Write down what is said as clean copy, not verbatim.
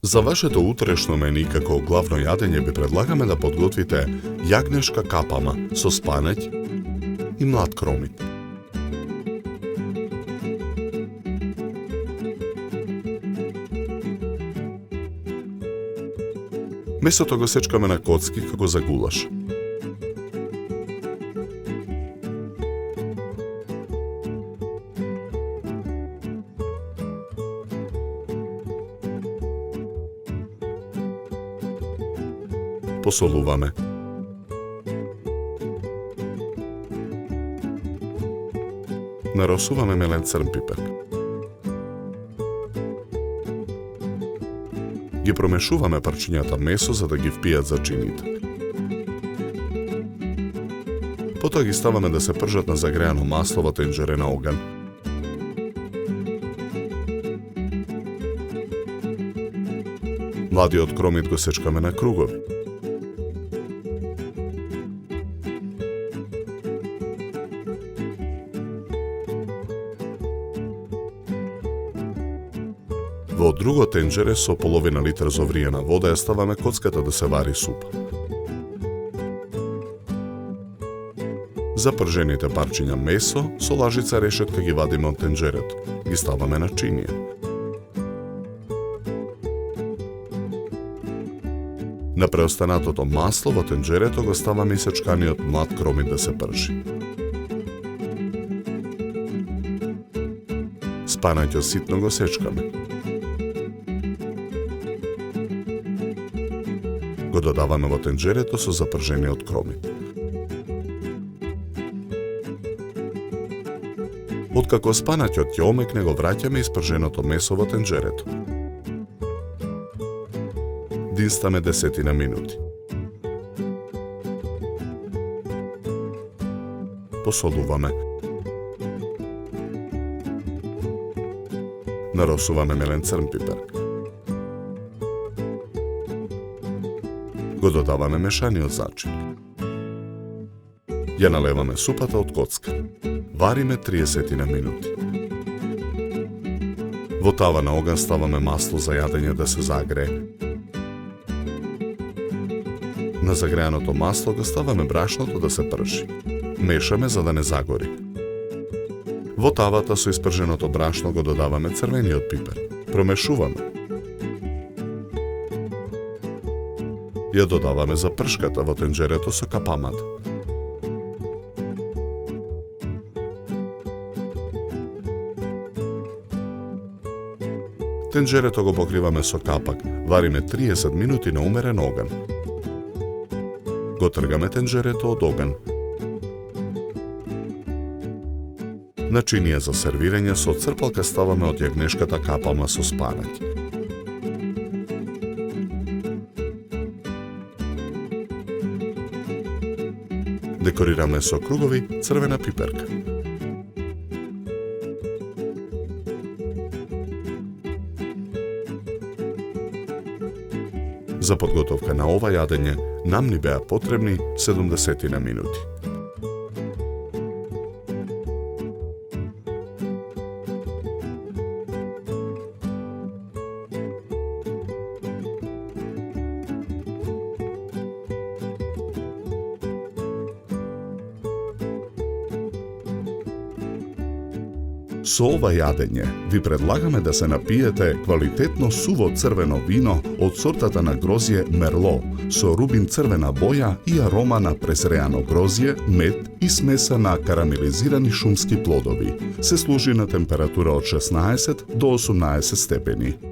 За вашето утрешно мени како главно јадење би предлагаме да подготвите јагнешка капама со спанеќ и млад кромит. Месото го сечкаме на коцки како за гулаш. Посолуваме. Наросуваме мелен црн пипер. Ги промешуваме парчињата месо за да ги впијат зачините. Потоа ги ставаме да се пржат на загреано масло во тенџере на оган. Младиот кромит го сечкаме на кругови. Во друго тенџере со половина литар зовриена вода ја ставаме коцката да се вари супа. За пржените парчиња месо со лажица решетка ги вадиме од тенџерето. Ги ставаме на чинија. На преостанатото масло во тенџерето го ставаме исечканиот млад кромит да се пржи. Спанаќето ситно го сечкаме. Го додаваме во тенџерето со запржениот кромит. Откако спанаќот ќе омекне, го враќаме испрженото месо во тенџерето. Динстаме 10 минути. Посолуваме. Наросуваме мелен црн пипер. Го додаваме мешаниот зачин. Ја налеваме супата од коцка. Вариме 30 минути. Во тава на оган ставаме масло за јадење да се загрее. На загреаното масло го ставаме брашното да се пржи. Мешаме за да не загори. Во тавата со испрженото брашно го додаваме црвениот пипер. Промешуваме. Ја додаваме запршката во тенџерето со капамата. Тенџерето го покриваме со капак, вариме 30 минути на умерен оган. Го тргаме тенџерето од оган. На чинија за сервирање со црпалка ставаме од јагнешката капама со спанаќ. Декорираме со кругови црвена пиперка. За подготовка на ова јадење нам ни беа потребни 70 минути. Со ова јадење ви предлагаме да се напиете квалитетно суво црвено вино од сортата на грозје Мерло со рубин црвена боја и арома на презреано грозје, мед и смеса на карамелизирани шумски плодови. Се служи на температура од 16 до 18 степени.